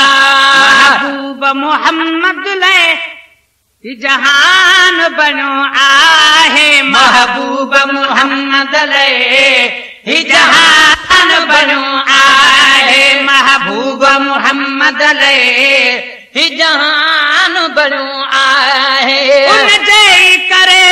महबूब मोहम्मद ले जहान बनो आहे महबूब मोहम्मद ले जहान बनो आहे महबूब मोहम्मद ले जहान बनो आहे उन जे करे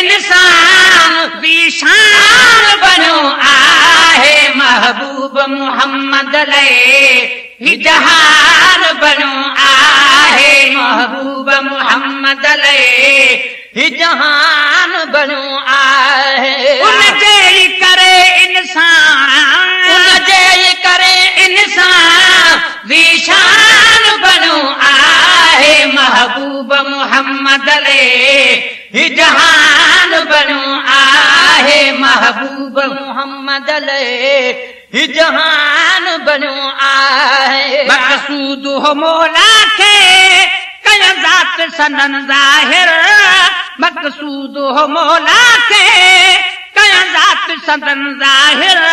इंसान बीशान बनो आहे महबूब मोहम्मद ले जहान बनो आहे महबूब मोहम्मद ले जहान बनो आहे उन जे करे इंसान बीशान बनो आहे महबूब मोहम्मद ले जहान बनो आहे महबूब मोहम्मद ले जहान बनो आहे मक़सूद हो मौला के कया ज़ात सनन ज़ाहिर मक़सूद हो मौला के कया ज़ात सनन ज़ाहिर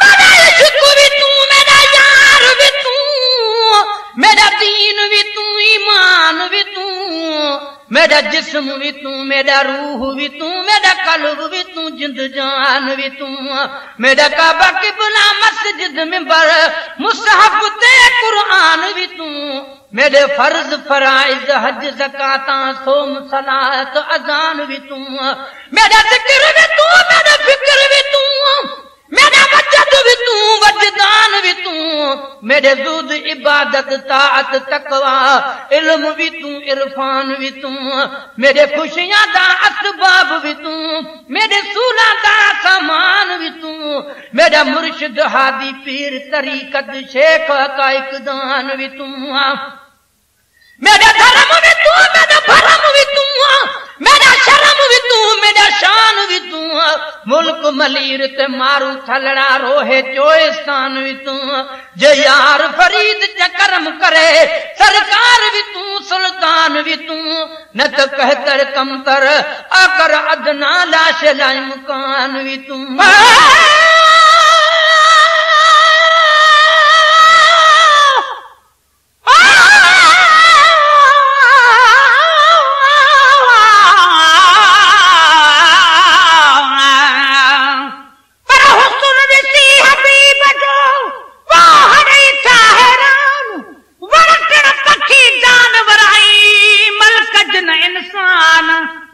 मेरा इश्क भी तू मेरा यार भी तू मेरा दीन भी तू ईमान भी तू मेरा जिस्म भी तू मेरा रूह भी तू मेरा कल्ब भी तू जिंद जान भी तू मेरा काबा किबला मस्जिद मिंबर मुसहफ ते कुरान भी तू मेरे फर्ज फराइज हज ज़कात सोम सलात अज़ान भी तू मेरा जिक्र भी तू मेरा फिक्र भी तू मेरा वजद भी तू वजदान भी तू मेरे जुद इबादत ताअत तकवा इल्म भी तू इरफान भी तू मेरे खुशियां दा असबाब भी तू मेरे सूला दा सामान भी तू मेरा मुर्शिद हादी पीर तरीकत शेख हकाइक दान भी तू मेरा धर्म भी तू मेरा भरम भी तू मेरा शर्म भी तू मेरा शान भी तू मुल्क मलीर ते मारू थलड़ा रोहे चोइस्तान भी तू जे यार फरीद च करम करे सरकार भी तू सुल्तान भी तू न तो कहतर कमतर आकर अदना लाश लाई मुकान भी तू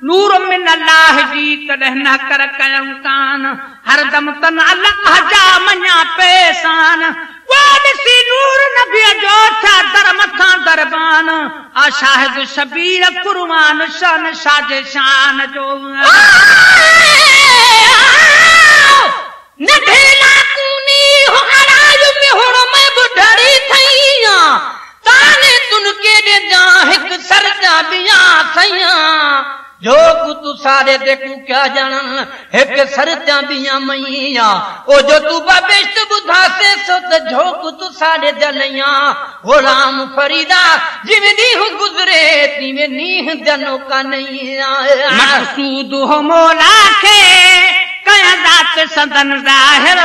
नूर मिन अल्लाह जी कॾहिं न कर कयऊं कान हरदम तन अल्लाह जा मञा पेसान वो ॾिसी नूर नबीअ जो छा दर मथां दरबान आ शाहिद शबीर कुर्बान शान शाजे शान जो नढेला तूनी हो अराज में हुण में बुढड़ी थईया ताने तुन केॾे जा हिक सरजा बिया सैया जो तू सारे देखू क्या जानन एक सरत्या बिया मैया ओ जो तू बेश्त बुधा से सो तो झोक तू सारे जलैया गुलाम फरीदा जिਵੇਂ नीह गुजरे तीਵੇਂ नीह जनो का नहीं मकसूद हो मौला के कया ज़ात सदन ज़ाहिर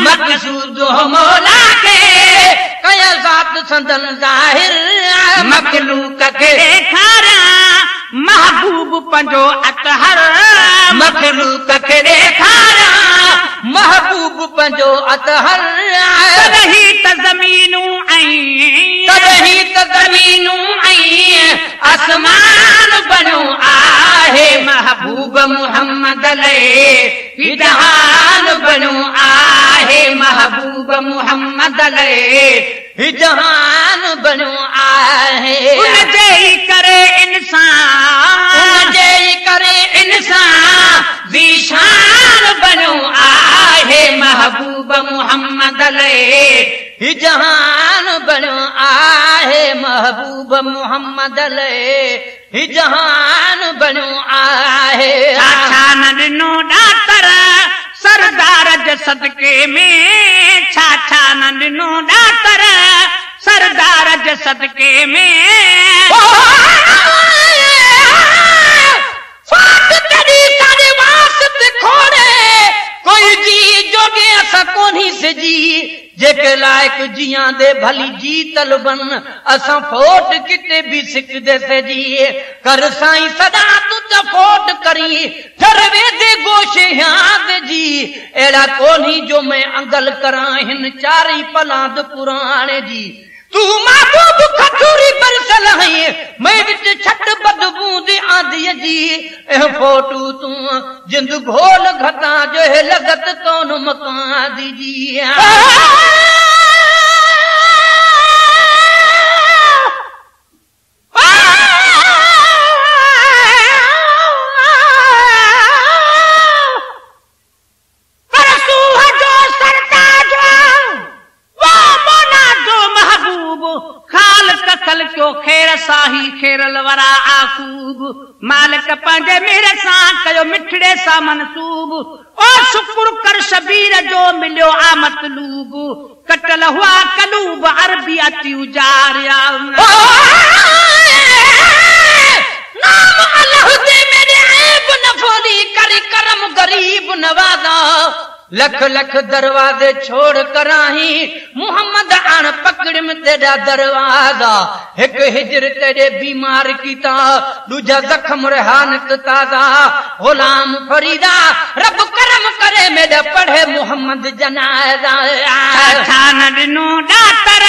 मकसूद हो मौला के कया ज़ात सदन ज़ाहिर मखलूक के खारा महबूब पंजो अतहर मखलूक के खारा महबूब पंजो अतहर तदही त ज़मीनूं ऐं आसमान बनो आहे महबूब मोहम्मद ले जहान बनो आहे महबूब मोहम्मद ले जहान बनो आहे उन जे करे इंसान बीशान बनो आहे महबूब मोहम्मद ले जहान बनो आहे महबूब मोहम्मद ले जहान बनो आहे छा न ॾिनो ॾातर सरदार जे सदके में छा न ॾिनो ॾातर सरदार जे सदके में जियां दे भली जी तलबन असां फोट किते भी सिकदे से जी कर साईं सदा तू त फोट करी ठरवे दे गोशे याद जी एड़ा कोनी जो मैं अंगल करां हिन चारी पलांद पुराणे जी तू महबूब खटूरी बरसल है मैं विच छट बदबू दे आंधी जी ए फोटू तू जिंद घोल घटा जो है लगत कौन मकान दी जी खेर साही खेरल वरा आसूब मालिक पंहिंजे मेरे सां कयो मिठड़े सां मनसूब ओ शुक्र कर शबीर जो मिलियो आ मतलूब कटल हुआ कलूब अरबी अति उजारिया नाम अल्लाह दे मेरे ऐब न फोली कर करम गरीब नवाजा लख लख दरवाजे छोड़ कराही मोहम्मद आन पकड़ में तेरा दरवाजा एक हिजर तेरे बीमार कीता दूजा जख्म रेहानत ताजा गुलाम फरीदा रब करम करे मेरा पढ़े मोहम्मद जनाजा छान दिनो डाकर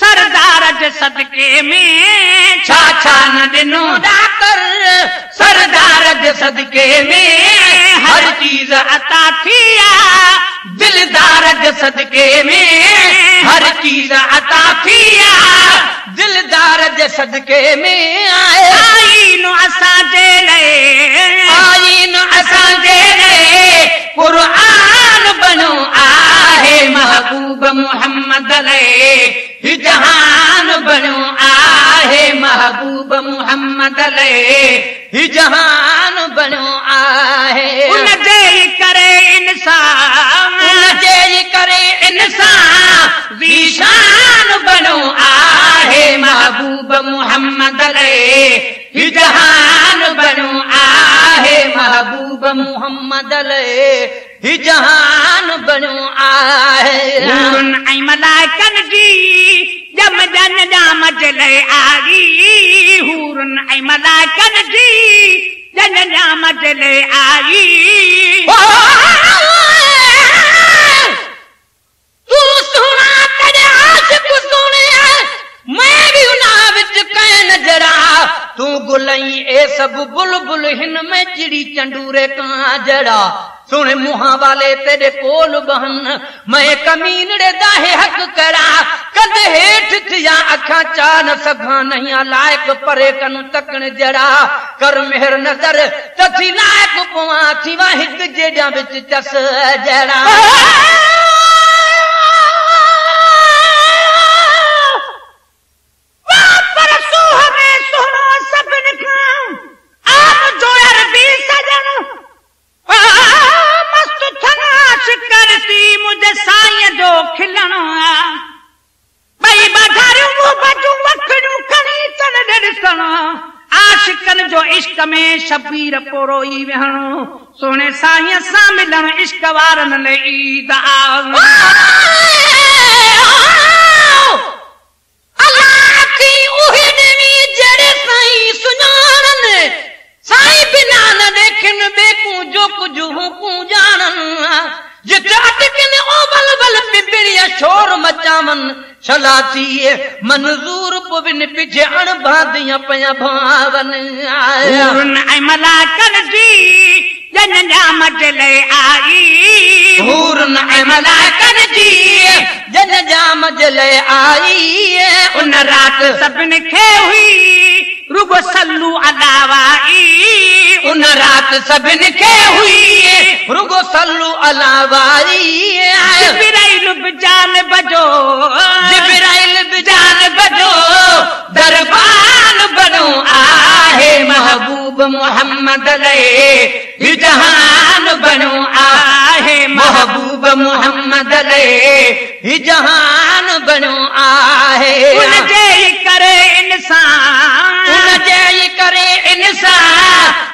सरदार जे सदके में छा न दिनो डाकर सरदार जे सदके में हर चीज अता थिया दिलदार जे सदके में हर चीज अता थिया दिलदार जे सदके में आईन असां जे लाइ कुरान बनो आहे महबूब मोहम्मद लाइ जहान बनो आहे महबूब मोहम्मद लाइ जहान बनो आहे उन जे करे इंसान वीशान बनो आहे महबूब मोहम्मद लाइ जहान बनो आहे महबूब मोहम्मद लाइ जहान बनो आहे ऐं मलाइकन जी जम जन जाम जले आई हूरन ऐं मलाइकन जी जन जाम जले आई तू सुना तेरे आशिक सुने मैं भी उना विच कै नजरा तू गुलई ए सब बुलबुल हिन में चिड़ी चंडूरे का जड़ा सुन मुहां वाले तेरे कोल बहन मैं कमीनड़े दाहे हक करा कद हेठ थिया अखा चा न सघां नहीं लायक परे कनु तकण जड़ा कर मेहर नजर तथी लायक पवा थी वा हिक जेड़ा विच चस जड़ा करती मुझे साईं जो खिलणो भई बधारियूं बजूं वखड़ियूं खणी चल ॾिसणो आशिकन जो इश्क में शबीर पोरो ई वेहणो सोने साईं सां मिलण इश्क वारन ले ईद अल्लाह की उहे देवी जड़े साईं सुञाणन साईं बिना न देखन बेकूं जो कुछ हूं जानन जिते अटकन ओ बल बल पिपरिया शोर मचावन छलाती मंजूर पुबिन पिछे अणभादियां पया भावन हूरन ऐं मलाइकन जी जन जाम जले आई हूरन ऐं मलाइकन जी जन जाम जले आई उन रात सभिनि खे हुई रुगो सल्लू अलावाई उन रात सभिनि खे हुई रुगो सल्लू अलावाई जिब्राइल बिजान बजो दरबान बनो आहे महबूब मोहम्मद लाइ जहान बनो आहे महबूब मोहम्मद लाइ जहान बनो आहे उन जे करे इंसान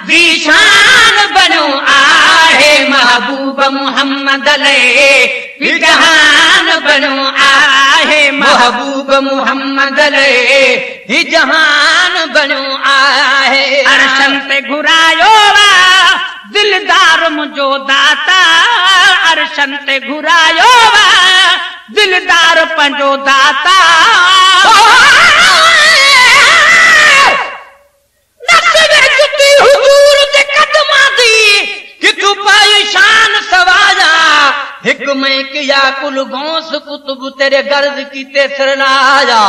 वीशान बनो आहे महबूब मोहम्मद मोहम्मद ले जहान बनो आहे महबूब मोहम्मद ले जहान बनो आहे अरशन ते घुरायो वा दिलदार मुझो दाता अरशन ते घुरायो वा दिलदार पंजो दाता हुजूर दे कदमां दी कि तू पाई शान सवाजा हिक में किया कुल गौस कुतुब तेरे गर्ज कीते सरलाया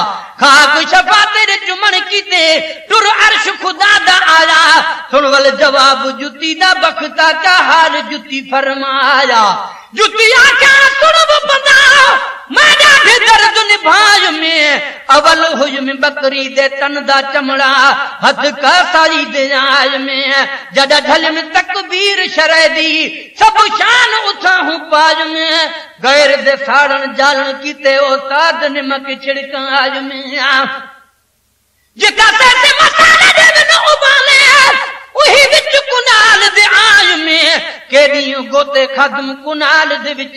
खाक शफा तेरे चुमन कीते टुर अर्श खुदा दा आया सुन वल जवाब जुती दा बख्ता का हाल जुती फरमाया जुती आख्या सुन वो बंदा मैंने भी दर्द निभाय में अवल हुज में बकरी दे तन दा चमड़ा हथ का साई दे आय में जदा ढल में तकबीर शरय दी सब शान उठा हूं पाज में गैर दे साड़न जालन कीते ओ ताद निमक छिड़काज में जिका से मसाले दे न उबाले वही विच कुनाल दे आय में केडियों गोते खदम कुनाल दे विच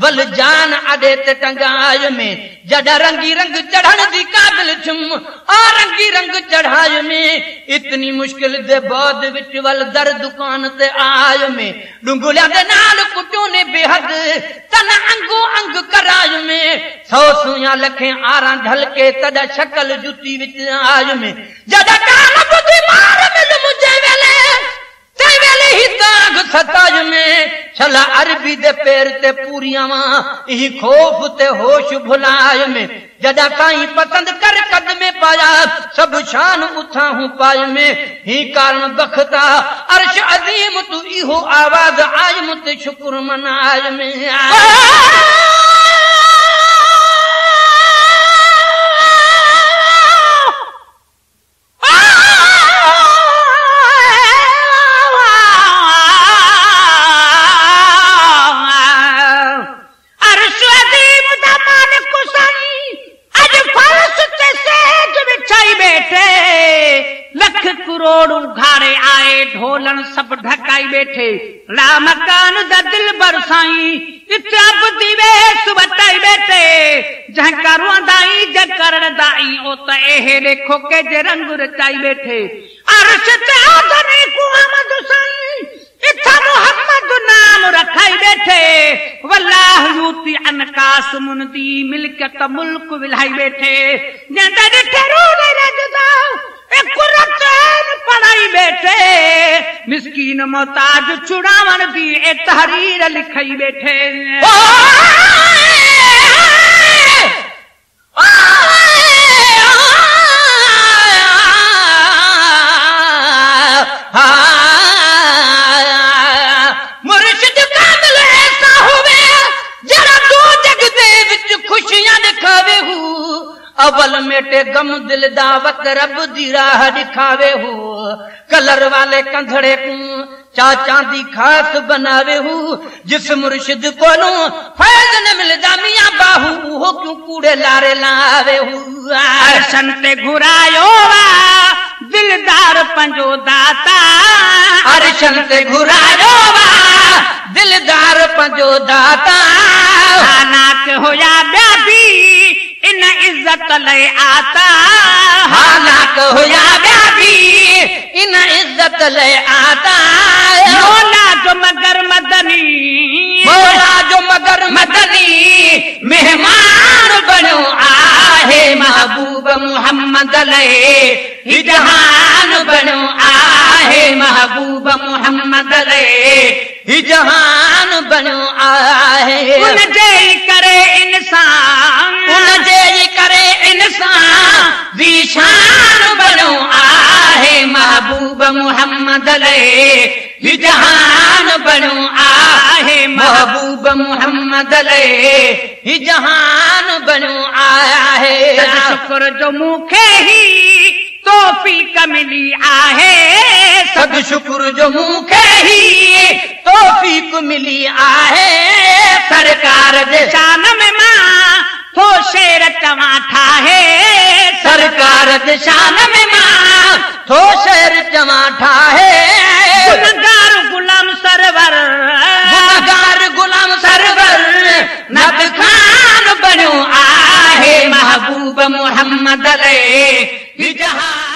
वल जान अडे ते टंगाय में जड़ा रंगी रंग चढ़न दी काबिल छुम आ रंगी रंग चढ़ाय में इतनी मुश्किल दे बाद विच वल दर दुकान ते आय में डुंगुलिया दे नाल कुटो ने बेहद तन अंगो अंग कराय में 100 सुया लखे आरा ढल के तदा शक्ल जुती विच आय में जड़ा कान बुद्धि मार मिल मुझे वेले ही दाग सताज में छला अरबी दे पैर ते पूरियां ही खौफ ते होश भुलाय में जदा काई पसंद कर कदमे पाया सब शान उठा हूं पाय में ही कारण बखता अर्श अजीम तू इहो आवाज आज मुत शुक्र मनाय में करोड़ उघाड़े आए ढोलन सब ढकाई बैठे ला मकान दा दिल बरसाई इतब दिवे सुबताई बैठे जह करवा दाई जकरण दाई ओ त एहे देखो के जे रंग रचाई बैठे अरश ते आदने को अहमद साई इथा मोहम्मद नाम रखाई बैठे वल्लाह यूती अनकास मुनदी मिलकत मुल्क विलाई बैठे जंदा डिठे रोने रजदा पढ़ाई बैठे मिस्कीन मोहताज चुड़ावन दी ए तहरीर लिखाई बैठे मुर्शिद कामिल ऐसा हुए जरा दो जग दे विच खुशियां दिखावे हूं अवल मेटे गम दिल दावत रब दी राह दिखावे हो कलर वाले कंधड़े को चाचा दी खास बनावे हो जिस मुर्शिद कोलो फैज न मिलदा मियां बाहू हो क्यों कूड़े लारे लावे हो अरशन ते घुरायो वा दिलदार पंजो दाता अरशन ते घुरायो वा दिलदार पंजो दाता नाक होया ब्यादी इन इज्जत ले आता हालाक होया ब्यादी इन इज्जत ले आता मौला जो मगर मदनी मेहमान बनो आहे महबूब मोहम्मद ले जहान बनो आहे महबूब मोहम्मद ले जहान बनो आहे उन जे करे इंसान विशान बनो आहे महबूब मोहम्मद ले जहान बनो आहे महबूब मोहम्मद ले जहान बनो आहे शुक्र जो मुखे ही तौफीक मिली आहे सद शुक्र जो मुखे ही तौफीक मिली आहे सरकार जे शान में मां थो शेर चवा ठाहे सरकार जे शान में मां थो शेर चवा ठाहे गुनगार गुलाम मुहम्मद ले जहां